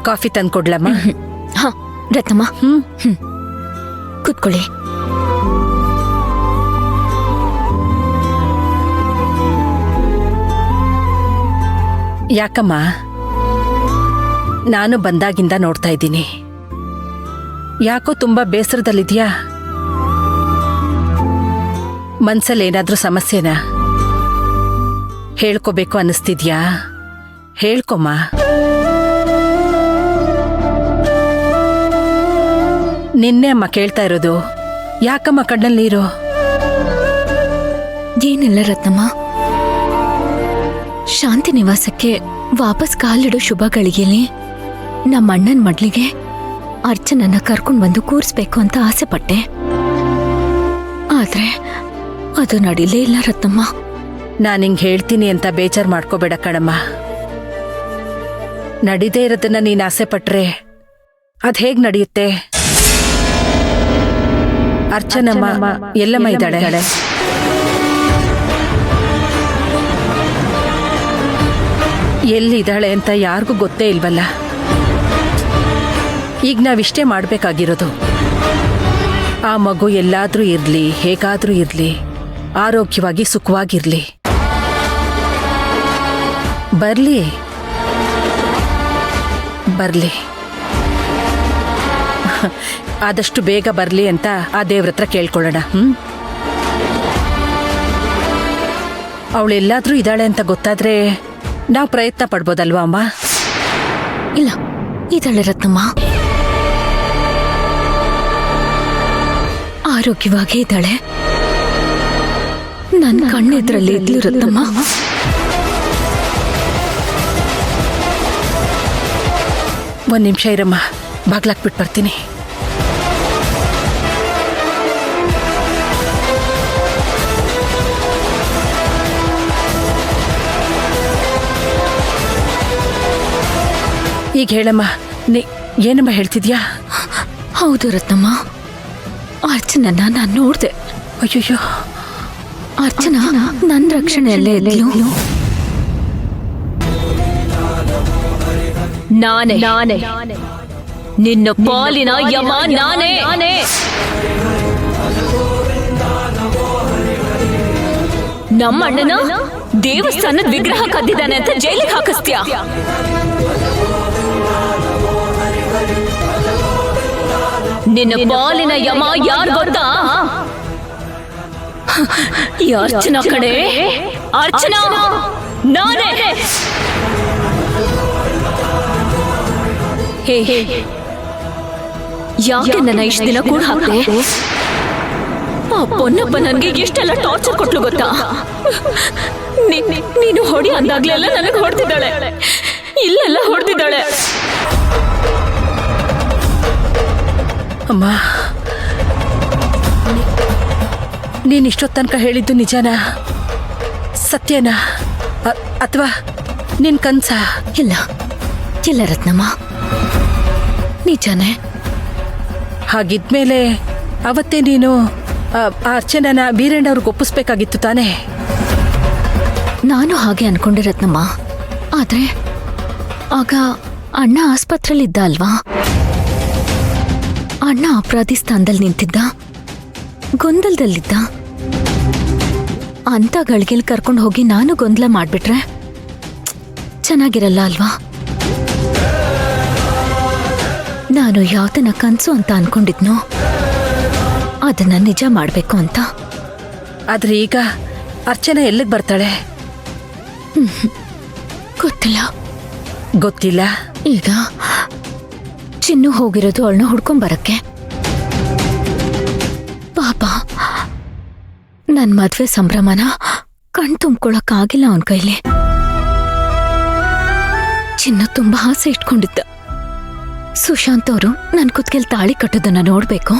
Coffee ತಂದ್ಕೊಡ್ಲಮ್ಮ? ಹಾ ರತ್ನಮ್ಮ, ಕೂತ್ಕೊಳ್ಳಿ. ಯಾಕಮ್ಮ? ನಾನು ಬಂದಾಗಿಂದ ನೋಡ್ತಾ ಇದ್ದೀನಿ. ಯಾಕೋ ತುಂಬಾ ಬೇಸರದಲ್ಲಿದ್ಯಾ? ಮನ್ಸಲ್ಲಿ ಏನಾದ್ರೂ ಸಮಸ್ಯೆನಾ? ಹೇಳ್ಕೋಬೇಕು ಅನ್ನಿಸ್ತಿದ್ಯಾ? ಹೇಳ್ಕೊಮ್ಮ. ನಿನ್ನೆ ಅಮ್ಮ ಕೇಳ್ತಾ ಇರೋದು. ಯಾಕಮ್ಮ ಕಣ್ಣಲ್ಲಿ ನೀರು? ಏನಿಲ್ಲ ರತ್ನಮ್ಮ, ಶಾಂತಿ ನಿವಾಸಕ್ಕೆ ವಾಪಸ್ ಕಾಲಿಡೋ ಶುಭ ಗಳಿಗೆಯಲ್ಲಿ ನಮ್ಮ ಅಣ್ಣನ ಮಡ್ಲಿಗೆ ಅರ್ಚನನ್ನ ಕರ್ಕೊಂಡು ಬಂದು ಕೂರಿಸ್ಬೇಕು ಅಂತ ಆಸೆ ಪಟ್ಟೆ. ಆದ್ರೆ ಅದು ನಡೀಲೇ ಇಲ್ಲ ರತ್ನಮ್ಮ. ನಾನು ಹಿಂಗೆ ಹೇಳ್ತೀನಿ ಅಂತ ಬೇಜಾರು ಮಾಡ್ಕೋಬೇಡ ಕಣಮ್ಮ. ನಡೀದೇ ಇರೋದನ್ನ ನೀನು ಆಸೆ ಪಟ್ರೆ ಅದ್ ಹೇಗ್ ನಡೆಯುತ್ತೆ? ಅರ್ಚನಮ್ಮ ಎಲ್ಲಮ್ಮ ಇದ್ದಾಳೆ? ಎಲ್ಲಿದ್ದಾಳೆ ಅಂತ ಯಾರಿಗೂ ಗೊತ್ತೇ ಇಲ್ವಲ್ಲ. ಈಗ ನಾವಿಷ್ಟೇ ಮಾಡ್ಬೇಕಾಗಿರೋದು, ಆ ಮಗು ಎಲ್ಲಾದ್ರೂ ಇರ್ಲಿ, ಹೇಗಾದ್ರೂ ಇರ್ಲಿ, ಆರೋಗ್ಯವಾಗಿ ಸುಖವಾಗಿರ್ಲಿ. ಬರ್ಲಿ ಬರ್ಲಿ, ಆದಷ್ಟು ಬೇಗ ಬರ್ಲಿ ಅಂತ ಆ ದೇವ್ರ ಹತ್ರ ಕೇಳ್ಕೊಳ್ಳೋಣ. ಅವಳೆಲ್ಲಾದ್ರೂ ಇದ್ದಾಳೆ ಅಂತ ಗೊತ್ತಾದ್ರೆ ನಾವು ಪ್ರಯತ್ನ ಪಡ್ಬೋದಲ್ವಾ ಅಮ್ಮ? ಇಲ್ಲ, ಇದ್ದಾಳೆ ರತ್ನಮ್ಮ, ಆರೋಗ್ಯವಾಗಿ ಇದ್ದಾಳೆ. ನನ್ನ ಕಣ್ಣೆದ್ರಲ್ಲಿ ಇದ್ಲು ರತ್ನಮ್ಮ. ಒಂದ್ ನಿಮಿಷ ಇರಮ್ಮ, ಬಾಗ್ಲಾಕ್ಬಿಟ್ಟು ಬರ್ತೀನಿ. ಈಗ ಹೇಳಮ್ಮ, ಏನಮ್ಮ ಹೇಳ್ತಿದ್ಯಾ? ಹೌದು ರತ್ನಮ್ಮ, ಅರ್ಚನನ್ನ ನಾನು ನೋಡ್ದೆ. ಅಯ್ಯೋ, ಅರ್ಚನಾ ನನ್ನ ರಕ್ಷಣೆಯಲ್ಲೇ ಇದ್ಲು. ನಾನೇ ನಿನ್ನ ಪಾಲಿನ ಯಮ ನಾನೇ. ನಮ್ಮ ಅಣ್ಣನ ದೇವಸ್ಥಾನದ ವಿಗ್ರಹ ಕದ್ದಿದ್ದಾನೆ ಅಂತ ಜೈಲಿಗೆ ಹಾಕಿಸ್ತೀಯ? ನಿನ್ನ ಪಾಲಿನ ಯಮ ಯಾರು ಗೊತ್ತಾ? ಈ ಅರ್ಚನಾ ಕಡೆ. ಅರ್ಚನಾ ನಾನೇ. ಹೇ, ಯಾಕೆ ನನ್ನ ಇಷ್ಟು ದಿನ ಕೂಡ ಹಾಕ್ದೆ? ಆ ಪೊನ್ನಪ್ಪ ನನ್ಗೆ ಎಷ್ಟೆಲ್ಲ ಟಾರ್ಚರ್ ಕೊಟ್ಲು ಗೊತ್ತಾ? ನೀನು ಹೊಡಿ ಅಂದಾಗ್ಲೆಲ್ಲ ನನಗೆ ಹೊಡೆದಿದ್ದಾಳೆ, ಇಲ್ಲೆಲ್ಲ ಹೊಡೆದಿದ್ದಾಳೆ. ಅಮ್ಮ, ನೀನ್ ಇಷ್ಟೊತ್ತು ತನಕ ಹೇಳಿದ್ದು ನಿಜನಾ, ಸತ್ಯನಾ, ಅಥವಾ ನಿನ್ ಕನ್ಸ? ಇಲ್ಲ ಇಲ್ಲ ರತ್ನಮ್ಮ, ನಿಜಾನೇ. ಹಾಗಿದ್ಮೇಲೆ ಅವತ್ತೇ ನೀನು ಆ ಅರ್ಚನನ ಬೀರಣ್ಣವ್ರಿಗೆ ಒಪ್ಪಿಸ್ಬೇಕಾಗಿತ್ತು ತಾನೇ? ನಾನು ಹಾಗೆ ಅನ್ಕೊಂಡೆ ರತ್ನಮ್ಮ. ಆದ್ರೆ ಆಗ ಅಣ್ಣ ಆಸ್ಪತ್ರೆಯಲ್ಲಿದ್ದ ಅಲ್ವಾ? ಅಣ್ಣ ಅಪರಾಧಿ ಸ್ಥಾನದಲ್ಲಿ ನಿಂತಿದ್ದ, ಗೊಂದಲದಲ್ಲಿದ್ದ. ಅಂತ ಗಳಿಗೆಲ್ ಕರ್ಕೊಂಡು ಹೋಗಿ ನಾನು ಗೊಂದಲ ಮಾಡ್ಬಿಟ್ರೆ ಚೆನ್ನಾಗಿರಲ್ಲ ಅಲ್ವಾ? ನಾನು ಯಾವ್ದನ್ನ ಕನ್ಸು ಅಂತ ಅನ್ಕೊಂಡಿದ್ನೋ ಅದನ್ನ ನಿಜ ಮಾಡ್ಬೇಕು ಅಂತ. ಆದ್ರೆ ಈಗ ಅರ್ಚನಾ ಎಲ್ಲಿಗೆ ಬರ್ತಾಳೆ? ಗೊತ್ತಿಲ್ಲ. ಗೊತ್ತಿಲ್ಲ? ಈಗ ಚಿನ್ನು ಹೋಗಿರೋದು ಅವಳನ್ನ ಹುಡ್ಕೊಂಬರಕ್ಕೆ. ಪಾಪ, ನನ್ ಮದ್ವೆ ಸಂಭ್ರಮನ ಕಣ್ ತುಂಬ್ಕೊಳಕ್ಕಾಗಿಲ್ಲ ಅವನ ಕೈಲಿ. ಚಿನ್ನ ತುಂಬಾ ಆಸೆ ಇಟ್ಕೊಂಡಿದ್ದ. ಸುಶಾಂತ್ ಅವರು ನನ್ ಕುತ್ಕೆಲ್ ತಾಳಿ ಕಟ್ಟೋದನ್ನ ನೋಡ್ಬೇಕು,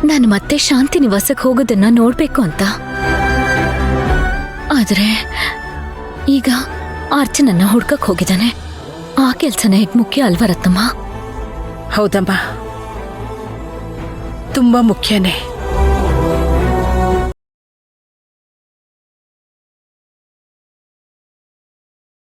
ನಾನು ಮತ್ತೆ ಶಾಂತಿ ನಿವಾಸಕ್ಕೆ ಹೋಗೋದನ್ನ ನೋಡ್ಬೇಕು ಅಂತ. ಆದ್ರೆ ಈಗ ಅರ್ಚನನ್ನ ಹುಡ್ಕಕ್ ಹೋಗಿದ್ದಾನೆ. ಆ ಕೆಲ್ಸನ ಹೇಗ್ ಮುಖ್ಯ ಅಲ್ವಾ ರತ್ನಮ್ಮ? ಹೌದಮ್ಮ, ತುಂಬಾ ಮುಖ್ಯನೇ.